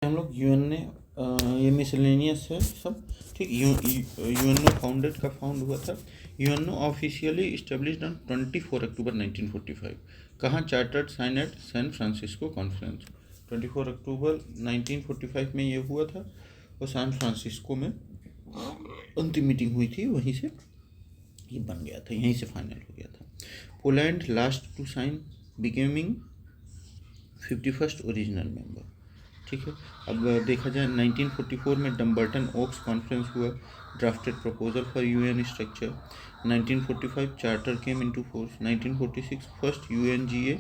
हम लोग यूएन ने ये मिसलेनियस है सब ठीक। यूएनओ फाउंड हुआ था। यूएनओ ऑफिशियली इस्टेब्लिश्ड ऑन 24 अक्टूबर 1945। कहाँ? Chartered sign at San Francisco conference. 24 अक्टूबर 1945 में ये हुआ था और सैन फ्रांसिस्को में अंतिम मीटिंग हुई थी, वहीं से ये बन गया था, यहीं से फाइनल हो गया था। Poland last to sign, becoming 51st original member. ठीक है। अब देखा जाए 1944 में डम्बर्टन ओक्स कॉन्फ्रेंस हुआ, drafted proposal for UN structure. 1945 charter came into force. 1946 first UNGA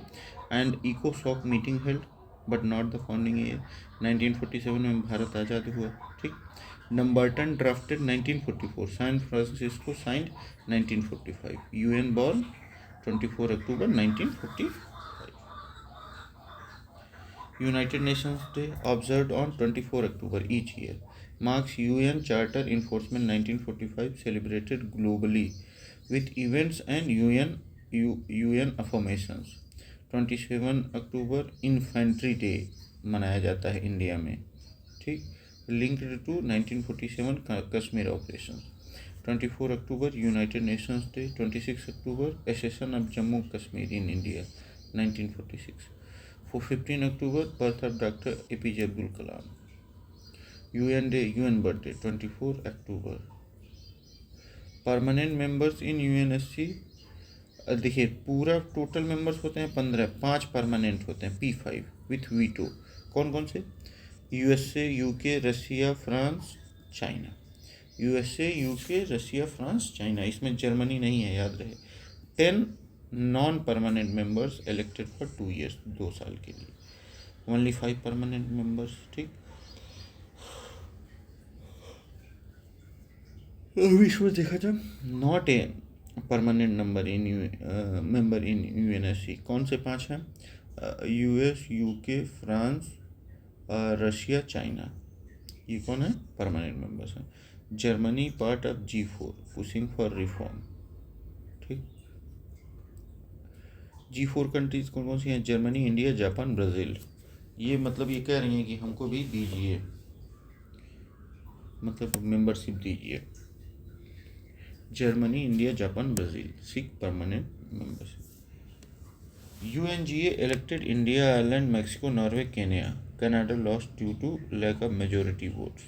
and इकोसॉक meeting held but not the founding year. 1947 में भारत आज़ाद हुआ। ठीक। Dumbarton drafted 1944, San Francisco signed 1945, UN born 24 October 1945। United Nations Day, observed on 24 October each year, marks UN Charter Enforcement 1945, celebrated globally with events and UN affirmations. 27 October infantry day मनाया जाता है India में। ठीक। Linked to 1947 Kashmir operation. 24 October United Nations Day. 26 October accession of Jammu Kashmir in India 1946। For 15 October, birth of Dr. APJ Abdul Kalam. UN Day, UN birthday, 24 October. Permanent members in UNSC, देखिए पूरा total members होते हैं 15, 5 permanent होते हैं P5 with veto. कौन कौन से? USA, UK, Russia, France, China. USA, UK, Russia, France, China. इसमें जर्मनी नहीं है, याद रहे। 10 non permanent members elected for 2 years, 2 साल के लिए। Only 5 permanent members. ठीक। विश्व देखा जाए, not a permanent number in member in UNSC. कौन से 5 हैं? US, UK, France, Russia, China. ये कौन है? परमानेंट मेंबर्स हैं। Germany part of G4, pushing for reform. ठीक। G4 कंट्रीज कौन कौन सी हैं? Germany, India, Japan, Brazil. ये मतलब ये कह रही हैं कि हमको भी दीजिए, मतलब मेंबरशिप दीजिए। Germany, India, Japan, Brazil seek permanent membership. UNGA elected India, Ireland, Mexico, Norway, Kenya. Canada lost due to lack of majority votes.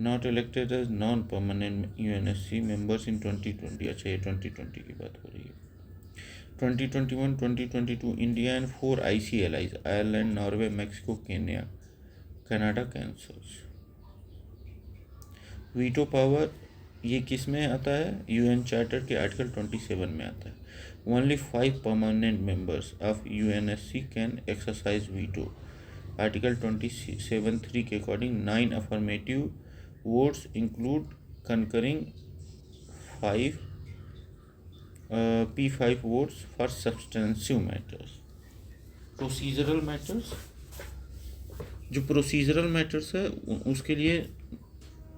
Not elected as non permanent UNSC members in 2020। अच्छा, ये 2020 की बात हो रही है। 2021, 2022 India and 4 IC allies, Ireland, Norway, Mexico, Kenya, Canada cancels. Veto power ये किस में आता है? यूएन चार्टर के आर्टिकल 27 में आता है। Only 5 permanent members of UNSC can exercise veto. Article 27(3) के according 9 affirmative votes include concurring 5 P5 votes for substantive matters. Procedural matters, जो प्रोसीजरल मैटर्स है उसके लिए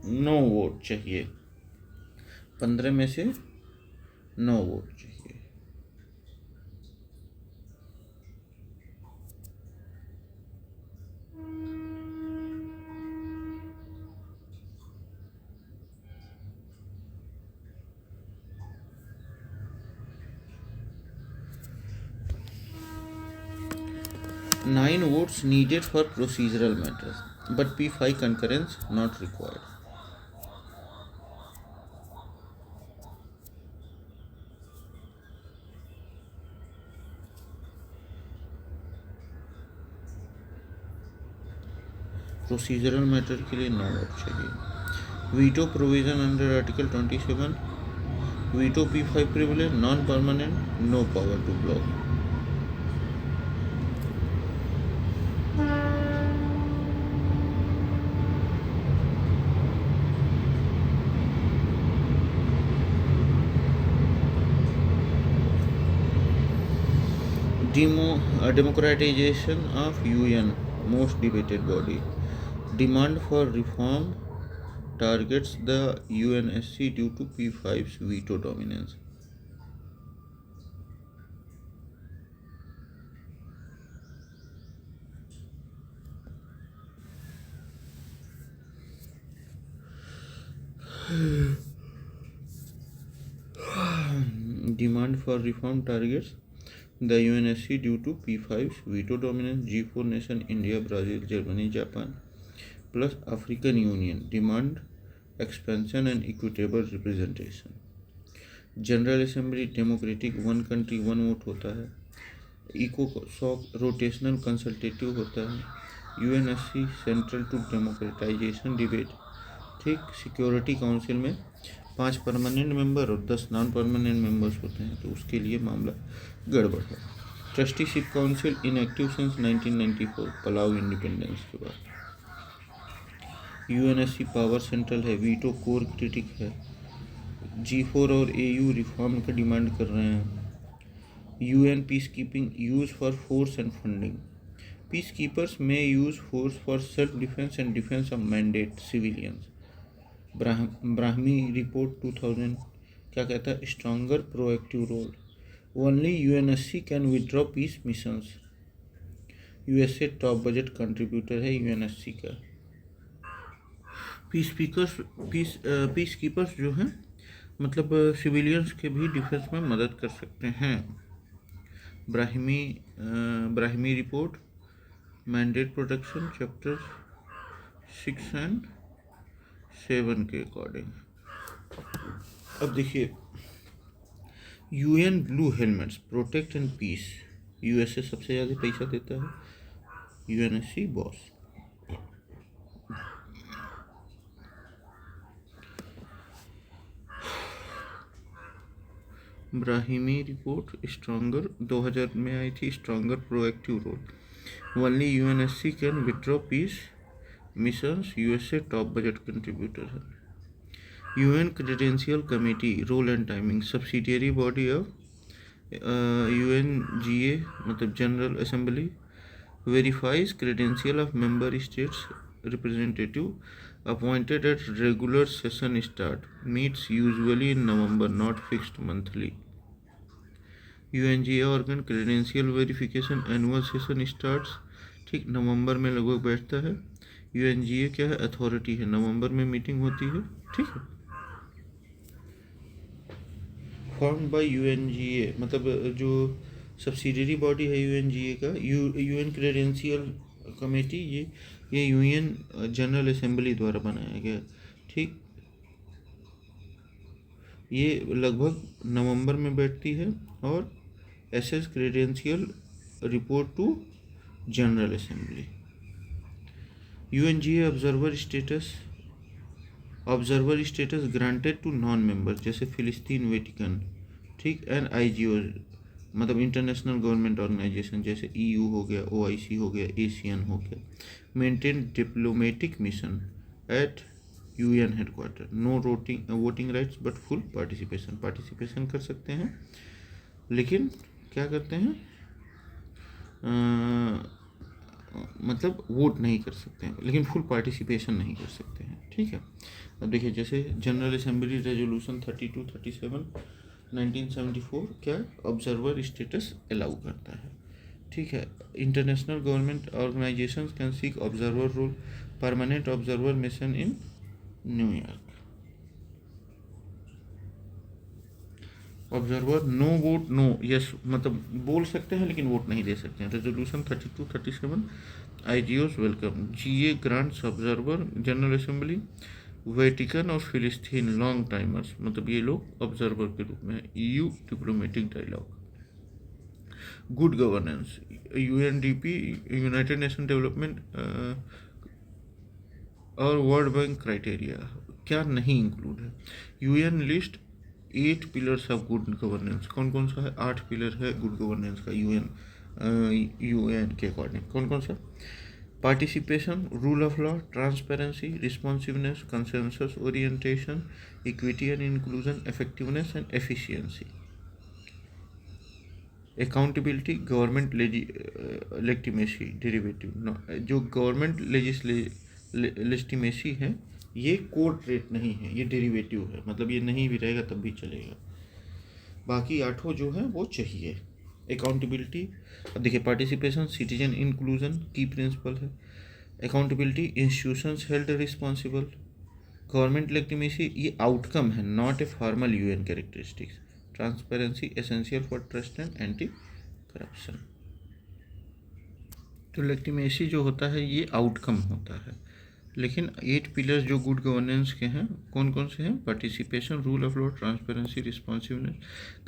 9 वोट चाहिए, 15 में से 9 वोट चाहिए। Nine votes needed for procedural matters, but P5 concurrence not required. Procedural matter के लिए 9 वोट चाहिए। Veto provision under article 27, veto P5 privilege, non permanent, no power to block. Democratization of UN, most debated body. Demand for reform targets the UNSC due to P5's veto dominance. demand for reform targets the UNSC due to P5's veto dominance. G4 nation India, Brazil, Germany, Japan plus African Union demand expansion and equitable representation. General assembly democratic, one country one vote होता है. इको सॉक rotational consultative होता है. UNSC central to democratization debate. ठीक. Security council में 5 permanent member और 10 non permanent members होते हैं, तो उसके लिए मामला गड़बड़ है. Trusteeship council inactive since 1994, Palau independence के बाद. यूएनएससी पावर सेंट्रल है, वीटो कोर क्रिटिक है. G4 और AU रिफॉर्म का डिमांड कर रहे हैं. UN peace keeping use for force and funding. Peace keepers में use force for self defence and defence of mandate civilians. Brahimi report 2000 क्या कहता है? Stronger proactive role. Only UNSC can withdraw peace missions. USA top budget contributor है UNSC का. Peace keepers जो हैं मतलब civilians के भी डिफेंस में मदद कर सकते हैं. Brahimi report mandate protection chapter 6 and 7 के अकॉर्डिंग. अब देखिए, UN blue helmets protect and peace. USA सबसे ज़्यादा पैसा देता है, UNSC boss. Brahimi report stronger 2000 में आई थी. Stronger proactive role. Only UNSC can withdraw peace missions. USA top budget contributor है. UN credential committee role and timing. Subsidiary body of UNGA मतलब General Assembly. Verifies credential of member states representative appointed at regular session start. Meets usually in November, not fixed monthly. UNGA organ credential verification annual session starts. ठीक, नवंबर में लगभग बैठता है. UNGA क्या है? Authority है, नवंबर में मीटिंग होती है. ठीक है. फॉर्म बाय UNGA मतलब जो सब्सिडियरी बॉडी है UNGA का, UN क्रेडेंशियल कमेटी, ये UN जनरल असेंबली द्वारा बनाया गया. ठीक. ये लगभग नवंबर में बैठती है और assess credential report to General Assembly. UNGA observer status granted to non member जैसे फिलिस्तीन, वेटिकन. ठीक. एंड IGO मतलब इंटरनेशनल गवर्नमेंट ऑर्गेनाइजेशन जैसे EU हो गया, OIC हो गया, ASEAN हो गया. Maintain diplomatic mission at UN headquarter. No voting rights but full participation कर सकते हैं, लेकिन क्या करते हैं मतलब वोट नहीं कर सकते हैं, लेकिन फुल पार्टिसिपेशन नहीं कर सकते हैं. ठीक है. अब देखिए, जैसे जनरल असेंबली रेजोल्यूशन 3237 1974 क्या ऑब्जर्वर स्टेटस अलाउ करता है. ठीक है. International government organisations can seek observer role. Permanent observer mission in New York. Observer no vote no yes मतलब बोल सकते हैं लेकिन वोट नहीं दे सकते हैं. Resolution 3237 IGOs welcome. GA grants observer general assembly. Vatican और फिलिस्तीन लॉन्ग टाइमर्स मतलब ये लोग ऑब्जर्वर के रूप में. EU diplomatic dialogue. Good governance. UNDP United Nation Development और वर्ल्ड बैंक क्राइटेरिया क्या नहीं इंक्लूड है. UN list 8 pillars of good governance. कौन कौन सा है? 8 पिलर है गुड गवर्नेंस का UN के अकॉर्डिंग. कौन कौन सा? Participation, rule of law, transparency, responsiveness, consensus orientation, equity and inclusion, effectiveness and efficiency. Accountability, government legitimacy derivative. जो गवर्नमेंट लेजिटिमेसी है ये कोड ट्रेट नहीं है, ये डेरिवेटिव है, मतलब ये नहीं भी रहेगा तब भी चलेगा. बाकी 8 जो है वो चाहिए. अकाउंटेबिलिटी. अब देखिए, पार्टिसिपेशन सिटीजन इंक्लूजन की प्रिंसिपल है. Accountability institutions held responsible. Government legitimacy ये आउटकम है, not a formal UN characteristics. Transparency essential for trust and anti corruption. तो लेजिटिमेसी जो होता है ये आउटकम होता है, लेकिन 8 पिलर्स जो गुड गवर्नेंस के हैं कौन कौन से हैं? Participation, rule of law, transparency, responsiveness,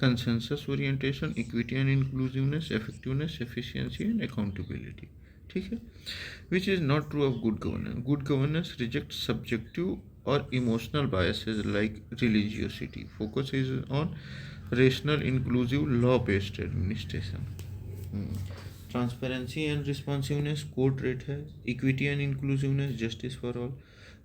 consensus orientation, equity and inclusiveness, effectiveness, efficiency and accountability. ठीक है, which is not true of good governance. Good governance reject subjective और emotional biases like religiosity, focus is on rational inclusive law based administration. Transparency and responsiveness core trait है, equity and inclusiveness justice for all,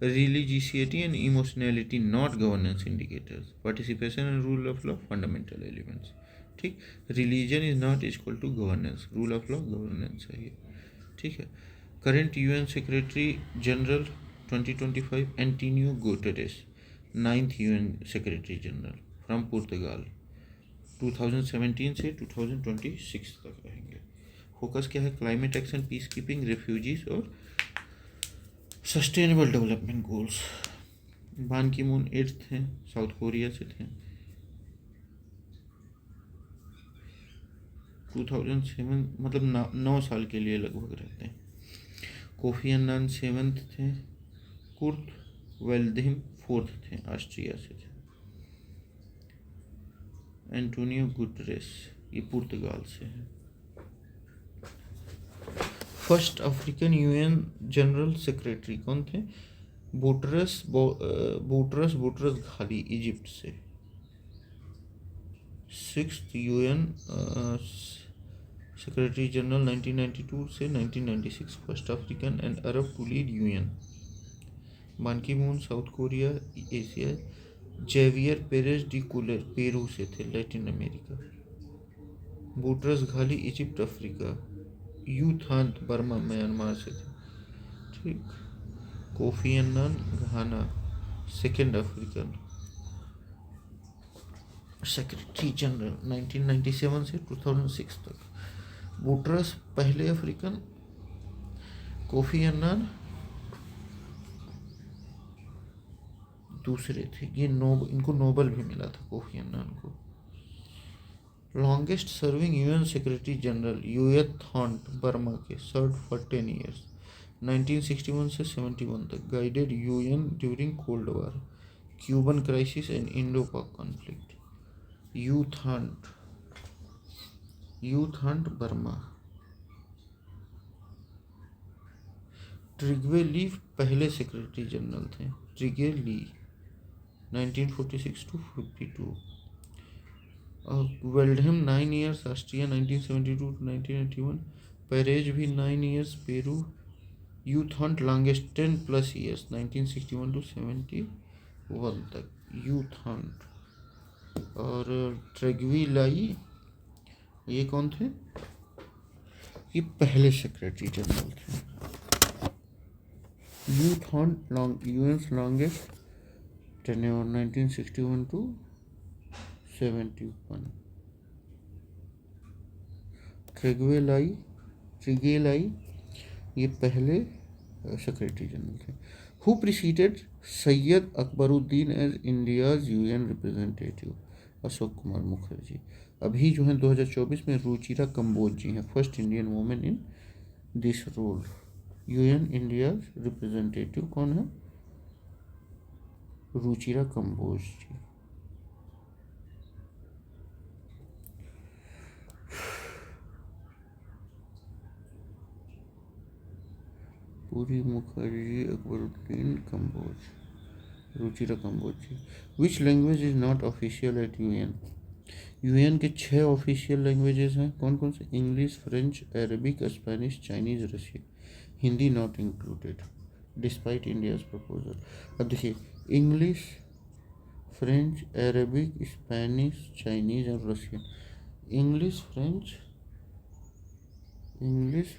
religiosity and emotionality not governance indicators, participation and rule of law fundamental elements. ठीक, religion is not equal to governance, rule of law governance है ये। ठीक है, current UN secretary general 2025 Antonio Guterres, 9th UN secretary general from Portugal, 2017 से 2026 तक रहेंगे। Focus क्या है? Climate action, peace keeping, refugees और sustainable development goals. Ban Ki moon 8th हैं, साउथ कोरिया से थे, 2007 मतलब 9 साल के लिए लगभग रहते हैं। कोफी अन्नान 7th थे, कुर्ट वेल्दिम 4th थे, ऑस्ट्रिया से थे। एंटोनियो गुटेरेस ये पुर्तगाल से है। First African UN general secretary कौन थे? बुटरस घाली इजिप्ट से। 6th यूएन सेक्रेटरी जनरल 1992 से 1996, first African and Arab to lead UN. Ban Ki Moon South Korea Asia. Javier Perez de Cuellar Peru से थे, Latin America. Boutros Ghali Egypt Africa. U Thant Burma Myanmar से थे। ठीक, Kofi Annan Ghana, second African secretary general 1997 से 2006 तक। बुटरस पहले African, Kofi Annan दूसरे थे। ये इनको नोबल भी मिला था कोफी अन्नान को। Longest serving UN secretary general U Thant Burma के, सर्व फॉर 10 ईयर्स 1961 से 71 तक। Guided UN during cold war, Cuban crisis and Indo Pak conflict. U Thant Burma. Trygve Lie पहले सेक्रेटरी जनरल थे, Trygve Lie 1946 to 52। Waldheim 9 years Austria 1972 to 1981। Perez भी 9 years Peru. U Thant longest 10+ years 1961 to 71 तक यूथॉन्ट। और ट्रेगवी लाई ये कौन थे? ये पहले सेक्रेटरी जनरल थे। U Thant UN longest tenure 1961 to 71। Trygve Lie ये पहले सेक्रेटरी जनरल थे। Who preceded Syed Akbaruddin as India's UN representative? Ashok Kumar Mukherjee. अभी जो है 2024 में रुचिरा कंबोज जी हैं, first Indian women in this role. UN India's representative कौन है? Ruchira Kamboj ji. Puri Mukherjee, Akbaruddin, Kamboj, Ruchira Kamboj ji. Which language is not official at UN? UN के 6 ऑफिशियल लैंग्वेजेस हैं, कौन कौन से? English, French, Arabic, Spanish, Chinese, Russian. Hindi not included despite India's proposal. अब देखिए, English, French, Arabic, Spanish, Chinese और Russian. English,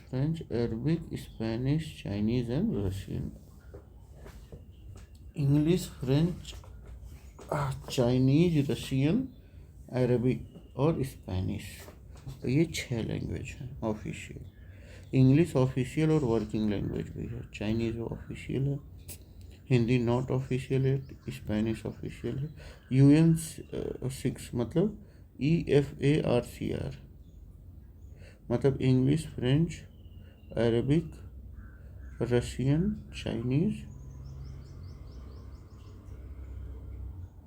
French, Arabic, Spanish, Chinese and Russian. English, French, Chinese, Russian, Arabic और Spanish. तो ये 6 लैंग्वेज हैं official. English official और working language भी है। चाइनीज ऑफिशियल है, हिंदी नॉट ऑफिशियल है, स्पेनिश ऑफिशियल है। यूएन 6 मतलब EFARCR मतलब English, French, Arabic, Russian, Chinese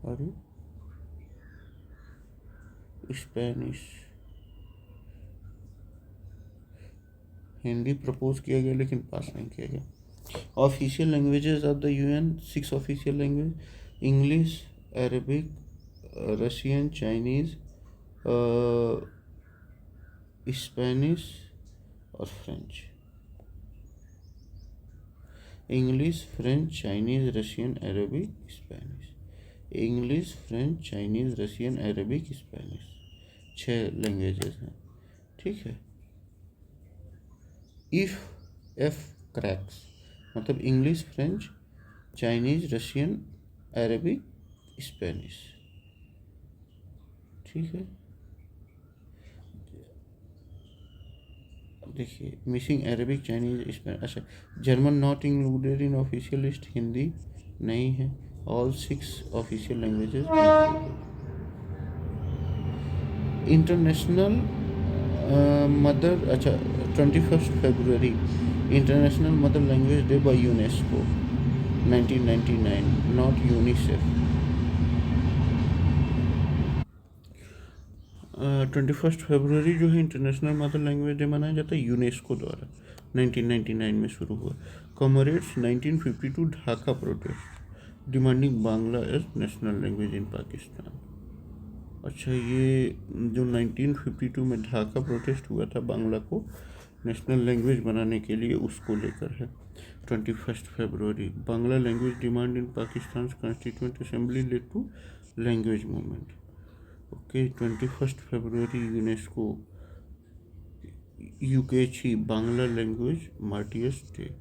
और स्पेनिश। हिंदी प्रपोज किया गया लेकिन पास नहीं किया गया। Official languages of the UN, 6 official language, English, Arabic, Russian, Chinese, Spanish और French. English, French, Chinese, Russian, Arabic, Spanish. English, French, Chinese, Russian, Arabic, Spanish, 6 languages हैं। ठीक है। इफ एफ क्रैक्स मतलब English, French, Chinese, Russian, Arabic, Spanish. ठीक है। देखिए मिसिंग अरबिक, चाइनीज, स्पेनिश। अच्छा, German not included in official list, Hindi नहीं है। All 6 official languages international mother. अच्छा, 21 फरवरी international mother language day by UNESCO 1999, not UNICEF. 21 फरवरी जो है इंटरनेशनल मदर लैंग्वेज डे मनाया जाता है यूनेस्को द्वारा, 1999 में शुरू हुआ। Comrades 1952 Dhaka protest demanding Bangla as national language in Pakistan. अच्छा, ये जो 1952 में ढाका प्रोटेस्ट हुआ था बांग्ला को नेशनल लैंग्वेज बनाने के लिए, उसको लेकर है। 21 फरवरी Bangla language demand in Pakistan constituent assembly led to language movement. Okay, 21 फरवरी UNESCO UK Bangla language martyrs day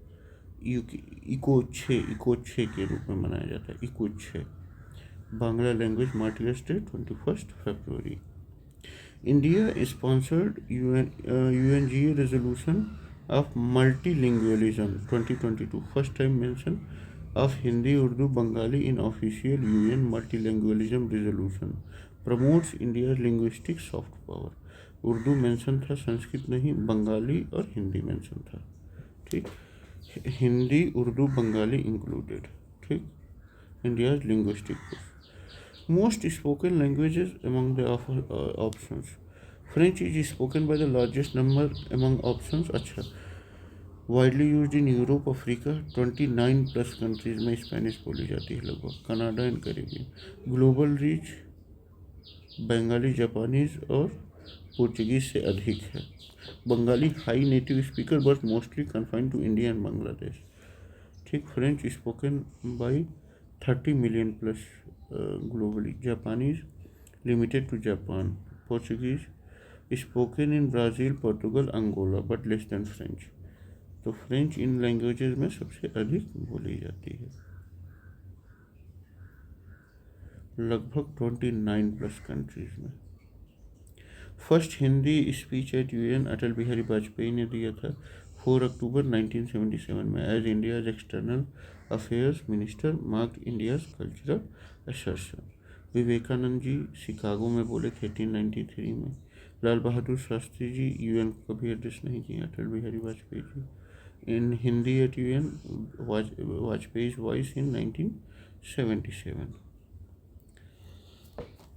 इको 6 के रूप में मनाया जाता है। इको 6 बांग्ला लैंग्वेज मार्टियर्स डे 21 फरवरी। India sponsored UNGA resolution of multilingualism 2022, first time mention of Hindi, Urdu, Bengali in official UN multilingualism resolution, promotes India linguistic soft power. Urdu mention था, संस्कृत नहीं, बंगाली और हिंदी मेंशन था। ठीक, हिंदी, उर्दू, बंगाली इंक्लूडेड। ठीक, India linguistic. Most spoken languages among the options, French is spoken by the largest number among options। अच्छा, widely used in Europe, Africa, 29 plus countries में Spanish बोली जाती है लगभग, Canada and Caribbean. Global reach Bengali, Japanese और Portuguese से अधिक है। Bengali high native speaker but mostly confined to India and Bangladesh. ठीक, French spoken by 30 million plus globally. Japanese limited to Japan. Portuguese spoken in Brazil, Portugal, Angola but less than French. तो French इन languages में सबसे अधिक बोली जाती है, लगभग 29 प्लस कंट्रीज में। First Hindi speech at UN Atal Bihari Vajpayee ने दिया था 4 अक्टूबर 1977 में as India's external affairs minister, marked India's cultural assertion. Vivekananda ji Chicago में बोले थे 1893 में। लाल बहादुर शास्त्री जी UN को कभी एड्रेस नहीं किए, Atal Bihari Vajpayee ji. In Hindi at UN Vajpayee's voice in 1977।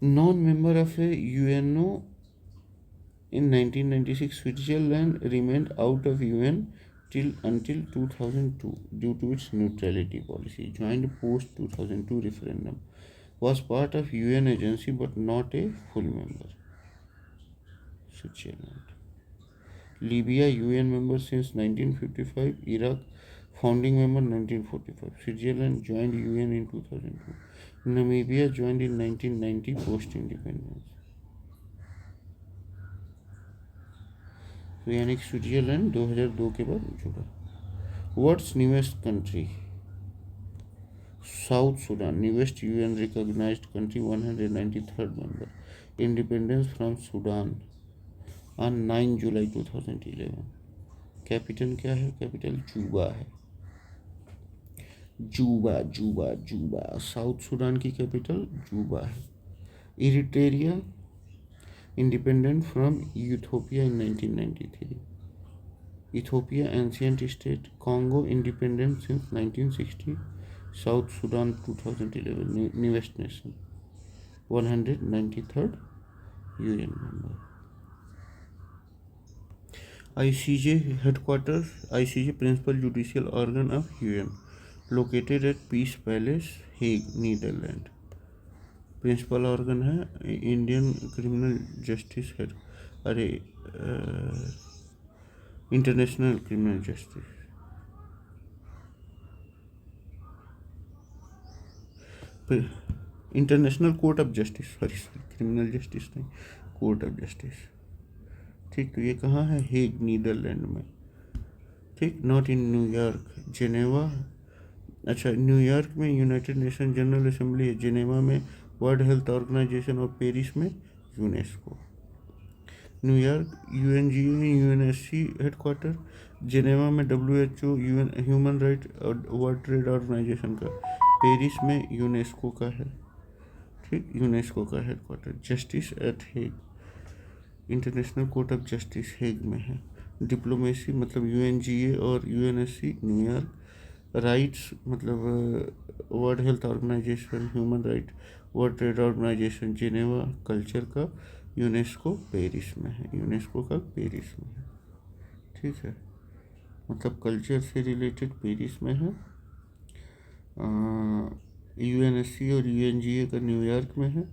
Non member of a UNO in 1996, Switzerland remained out of UN until 2002 due to its neutrality policy. Joined post 2002 referendum. Was part of UN agency but not a full member. Switzerland. Libya UN member since 1955. Iraq founding member 1945. Switzerland joined UN in 2002. Namibia joined in 1990 post independence. तो यानी कि Switzerland 2002 के बाद जुड़ा। World's newest country South Sudan, newest UN recognised country, 193rd member. Independence from Sudan on 9 July 2011। Capital क्या है? Capital Juba है। Juba Juba Juba, South Sudan की कैपिटल जूबा है। Eritrea independent from Ethiopia in 1993. Ethiopia ancient state, Congo independent since 1960, South Sudan 2011, newest nation, 193rd UN member. ICJ headquarters, ICJ principal judicial organ of UN, located at Peace Palace, Hague, Netherlands. Principal organ है Indian criminal justice head, अरे international criminal justice, international court of justice, sorry criminal justice नहीं, court of justice. ठीक, तो ये कहाँ है? Hague, Netherland में। ठीक, नॉट इन न्यूयॉर्क, जेनेवा। अच्छा, न्यूयॉर्क में यूनाइटेड नेशन जनरल असेंबली है, जेनेवा में वर्ल्ड हेल्थ ऑर्गेनाइजेशन और पेरिस में UNESCO. New York UNGA UNSC headquarter, Geneva में WHO ह्यूमन राइट और वर्ल्ड ट्रेड ऑर्गेनाइजेशन का, पेरिस में यूनेस्को का है। ठीक, यूनेस्को का headquarter. Justice at Hague, international court of justice Hague में है। डिप्लोमेसी मतलब UNGA और UNSC न्यूयॉर्क। राइट्स मतलब World Health Organisation, human right, World Trade Organisation Geneva. Culture का यूनेस्को पेरिस में है, यूनेस्को का पेरिस में है। ठीक है, मतलब कल्चर से रिलेटेड पेरिस में है। UNSC और UNGA का न्यूयॉर्क में है।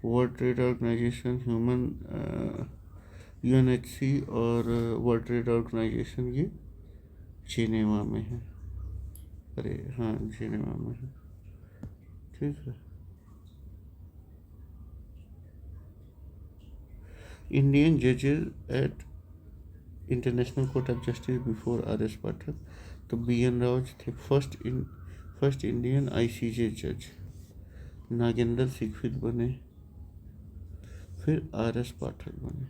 वर्ल्ड ट्रेड ऑर्गेनाइजेशन, UNHC और वर्ल्ड ट्रेड ऑर्गेनाइजेशन ये जेनेवा में है। अरे हाँ, जेनेवा में है। ठीक है, इंडियन जजेस at international court of justice before RS Pathak, तो BN राव थे फर्स्ट इंडियन ICJ जज। नागेंद्र सिकफित बने, फिर RS पाठक बने।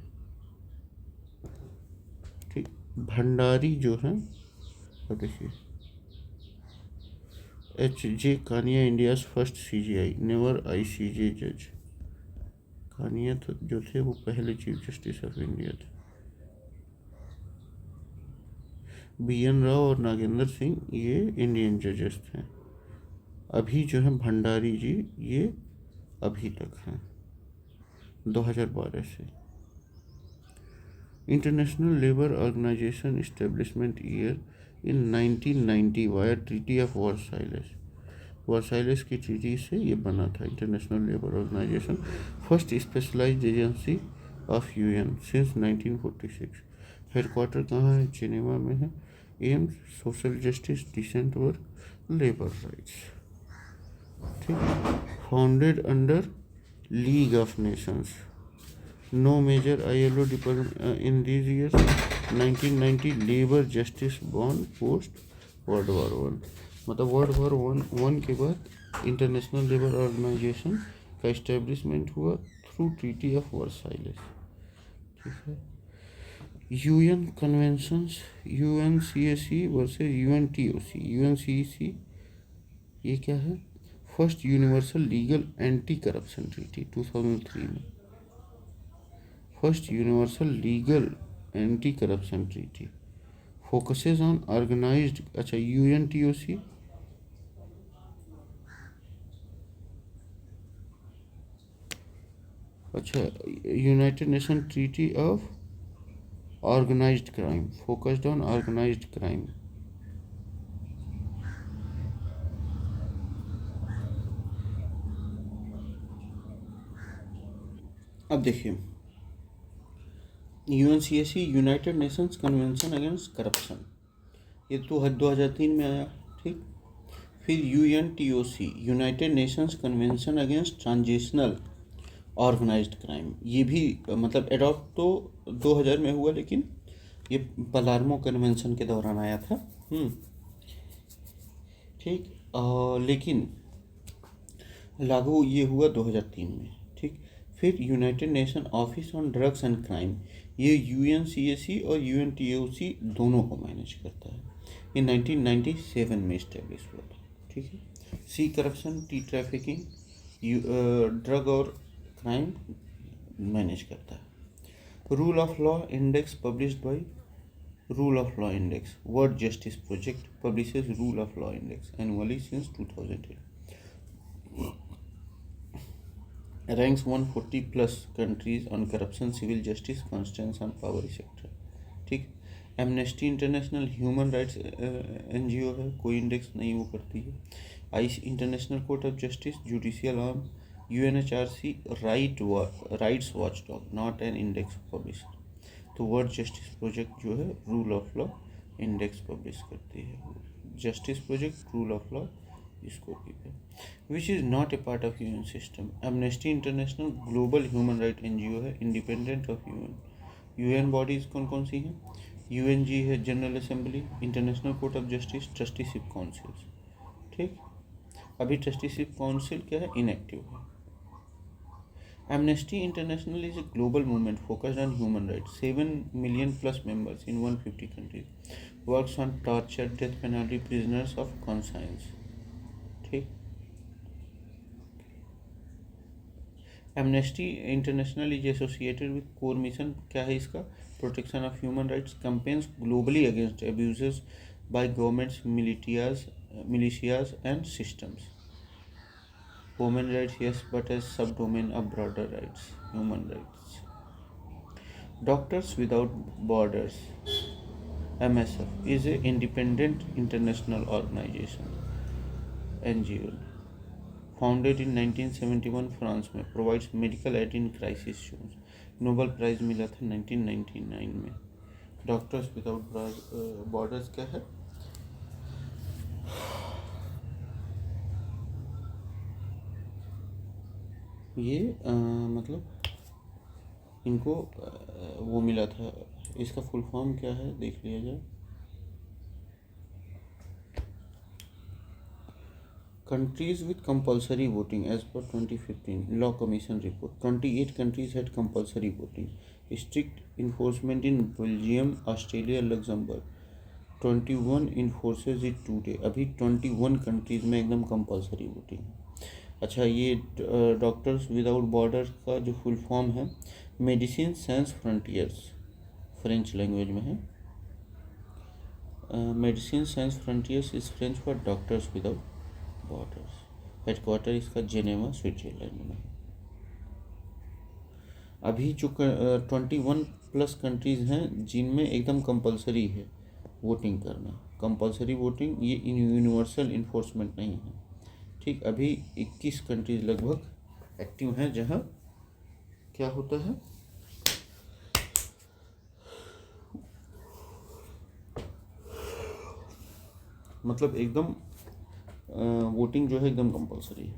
ठीक, भंडारी जो है, अब देखिए, HJ Kania India's first CJI, never ICJ जज। कानिया तो जो थे वो पहले चीफ जस्टिस ऑफ इंडिया थे। BN राव और नागेंद्र सिंह ये इंडियन जजेस थे। अभी जो है भंडारी जी, ये अभी तक हैं 2012 से। International labour organisation establishment year in 1990 via treaty of Versailles. Versailles की ट्रीटी से ये बना था international labour organisation, first specialised agency of UN since 1946। Headquarter कहाँ है? जेनेवा में है। Aims social justice, decent work, labour rights. ठीक, founded under League of Nations, no major ILO department in this year. 1990 labour justice bond post world war 1, मतलब world war one के बाद International labour Organisation का establishment हुआ through treaty of Versailles. ठीक है, UN conventions, UNCAC versus UNTOC। UNCAC ये क्या है? First universal legal anti corruption treaty 2003 में, first universal legal anti corruption treaty, focuses on organised. अच्छा, UNTOC अच्छा, United Nation treaty of organised crime, focused on organised crime. अब देखिए, UNCAC United Nations convention against corruption, ये तो 2003 में आया। ठीक, फिर UNTOC United Nations convention against transitional organised crime, ये भी मतलब एडॉप्ट तो 2000 में हुआ, लेकिन ये पलार्मो कन्वेंशन के दौरान आया था। ठीक, लेकिन लागू ये हुआ 2003 में। ठीक, फिर United nation office on drugs and crime, ये UNCAC और UNTOC दोनों को मैनेज करता है। ये 1997 में इस्टेब्लिश हुआ था। ठीक है, C corruption, T trafficking, drug और क्राइम मैनेज करता है। Rule of Law Index published by Rule of Law Index. World Justice Project publishes Rule of Law Index annually since 2008. Ranks 140 plus countries on corruption, civil justice, constitution and power sector. ठीक. Amnesty international human rights NGO है, कोई index नहीं वो करती है. IC international court of justice, judicial arm, UNHRC rights watch dog, not an index publisher. तो world justice project जो है rule of law index publish करती है. Justice project, rule of law, इसको भी है. Which is not a part of UN system. Amnesty international global human right NGO है, independent of UN. UN bodies कौन कौन सी हैं? यूएनजी है, general assembly, international court of justice, trusteeship councils. ठीक. अभी ट्रस्टीशिप काउंसिल क्या है? इनएक्टिव है. Amnesty International is a global movement focused on human rights. 7 million plus members in 150 countries. Works on torture, death penalty, prisoners of conscience. ठीक. Amnesty International is associated with core mission. क्या है इसका? Protection of human rights. Campaigns globally against abuses by governments, militias and systems. Women rights, yes, but as subdomain of broader rights, human rights. Doctors Without Borders, MSF, is an independent international organization, NGO, founded in 1971 France में. provides medical aid in crisis zones. Nobel prize मिला था 1999 में. Doctors without borders क्या है? ये मतलब इनको वो मिला था. इसका फुल फॉर्म क्या है देख लिया जाए. Countries with compulsory voting as per 2015 law commission report. 28 countries had compulsory voting. Strict enforcement in Belgium, Australia, Luxembourg. 21 enforces it today. अभी 21 कंट्रीज में एकदम कंपल्सरी वोटिंग. अच्छा, ये डॉक्टर्स विदाउट बॉर्डर का जो फुल फॉर्म है, Medecins Sans Frontieres, French language में है. Medecins Sans Frontieres is French for doctors without borders. Headquarter इसका जेनेवा, स्विट्जरलैंड में. अभी जो 21 प्लस कंट्रीज हैं जिनमें एकदम कंपलसरी है वोटिंग करना. कंपलसरी वोटिंग, ये यूनिवर्सल इन्फोर्समेंट नहीं है. ठीक. अभी 21 कंट्रीज लगभग एक्टिव हैं जहाँ क्या होता है, मतलब एकदम वोटिंग जो है एकदम कंपलसरी है.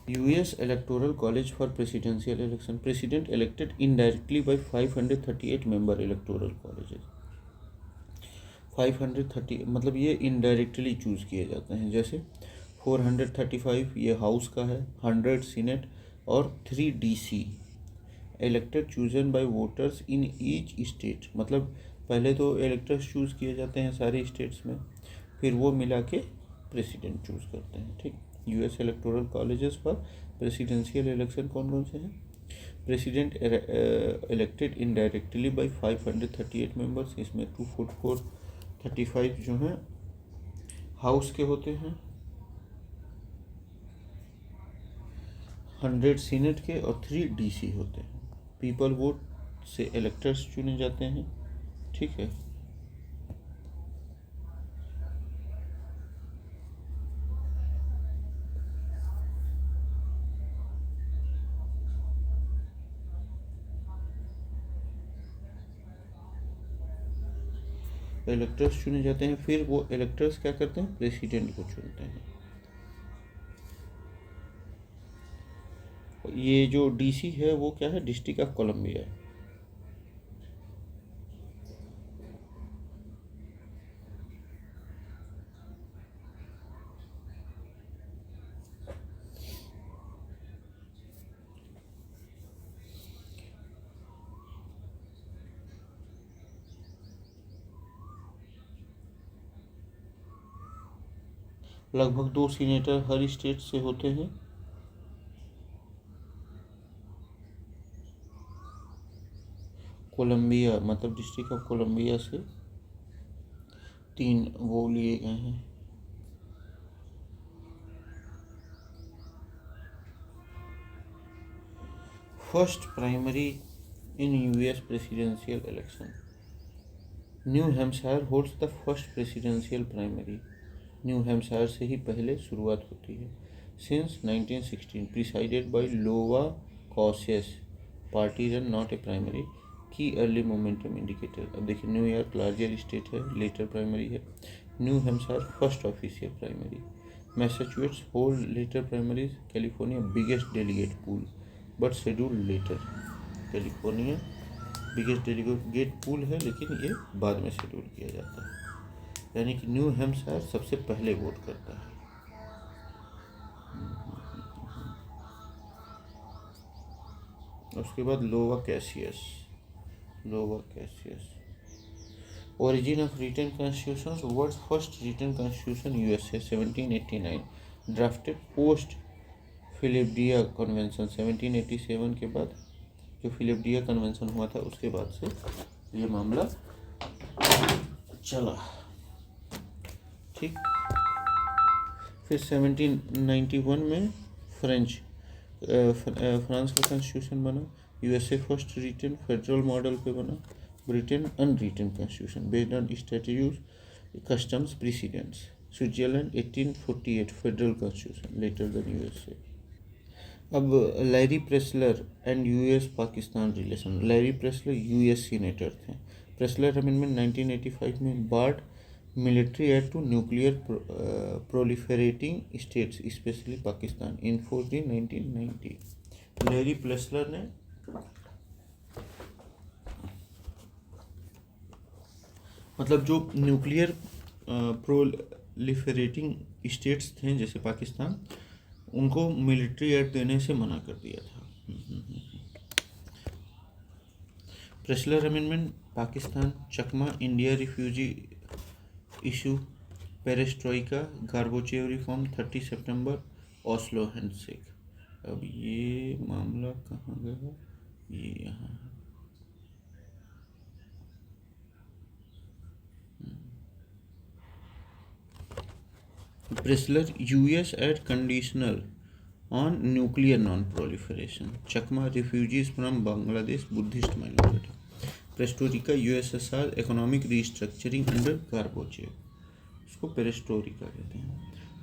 US electoral college for presidential election. President elected indirectly bye 538 member electoral colleges. 530 मतलब ये इनडायरेक्टली चूज़ किए जाते हैं. जैसे 435 ये हाउस का है, 100 सीनेट और 3 DC. Elected chosen bye voters in each state. मतलब पहले तो इलेक्टर्स चूज़ किए जाते हैं सारे स्टेट्स में, फिर वो मिला के प्रेसिडेंट चूज़ करते हैं. ठीक. यूएस इलेक्टोरल कॉलेजेस पर प्रेसिडेंशियल इलेक्शन कौन कौन से हैं? President elected indirectly bye 538 members. इसमें 244 जो हैं हाउस के होते हैं, 100 सीनेट के और 3 डीसी होते हैं. पीपल वोट से इलेक्टर्स चुने जाते हैं. ठीक है. इलेक्टर्स चुने जाते हैं, फिर वो इलेक्टर्स क्या करते हैं? प्रेसिडेंट को चुनते हैं. ये जो डीसी है वो क्या है? डिस्ट्रिक्ट ऑफ कोलंबिया है. लगभग 2 सीनेटर हर स्टेट से होते हैं. कोलंबिया मतलब डिस्ट्रिक्ट ऑफ कोलंबिया से 3 वो लिए गए हैं। First primary in US presidential election. New Hampshire holds the first presidential primary. New Hampshire से ही पहले शुरुआत होती है। Since 1916 preceded by Iowa caucus, party run not a primary, key early momentum indicator. अब देखिए, न्यूयॉर्क लार्जर स्टेट है, later primary है। New Hampshire first official primary. Massachusetts hold later primaries. California biggest delegate pool but schedule later. California biggest delegate pool है, लेकिन ये बाद में schedule किया जाता है। यानी कि न्यू हैम्पशायर सबसे पहले वोट करता है। उसके बाद Iowa caucus. Origin of written constitution. World first written constitution USA 1789, drafted post फिलिपडिया कन्वेंशन 1787 के बाद। जो फिलिपडिया कन्वेंशन हुआ था उसके बाद से ये मामला चला। ठीक, फिर 1791 में फ्रांस का कॉन्स्टिट्यूशन बना। USA first written federal model पे बना। Britain unwritten constitution based on statute customs precedents. Switzerland 1848 federal constitution later than USA. अब Larry Pressler and US Pakistan relation. Larry Pressler US senator थे। प्रेसलर अमेंडमेंट 1985 में barred military aid to nuclear proliferating states specially Pakistan enforced in 1990। Larry Pressler ने मतलब जो nuclear proliferating states थे जैसे पाकिस्तान, उनको military add देने से मना कर दिया था। Pressler amendment Pakistan, Chakma India refugee issue, perestroika, Gorbachev reform 30 सितंबर, ओस्लो हैंडशेक। अब ये मामला कहाँ गया? ये यहाँ है। Pressler US aid conditional on nuclear non-proliferation. Chakma refugees from Bangladesh Buddhist minority. Perestroika USSR economic restructuring under Gorbachev, इसको पेरेस्ट्रोइका कहते हैं।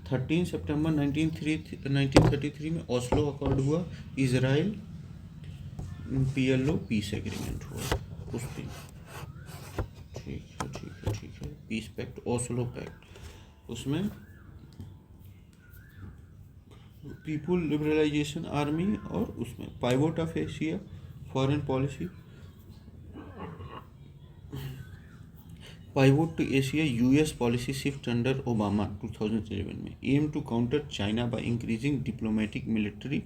13 सितंबर 1933 में ओस्लो अकॉर्ड हुआ। इजराइल PLO पीस एग्रीमेंट हुआ उस दिन। ठीक है। पीस पैक्ट, ओस्लो पैक्ट, उसमें पीपुल लिबरलाइजेशन आर्मी और उसमें pivot of Asia foreign policy. Pivot to Asia US policy shift under Obama 2011 में। Aim to counter China by increasing diplomatic military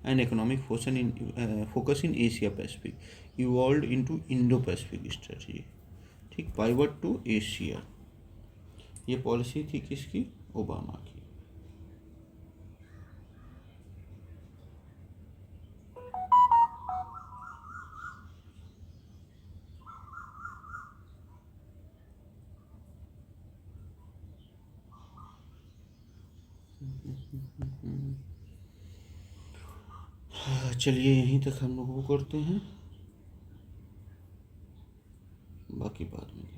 and economic focus in Asia Pacific, evolve into Indo Pacific strategy. ठीक, pivot to Asia ये policy थी किसकी? Obama की। चलिए यहीं तक हम लोग वो करते हैं, बाकी बाद में।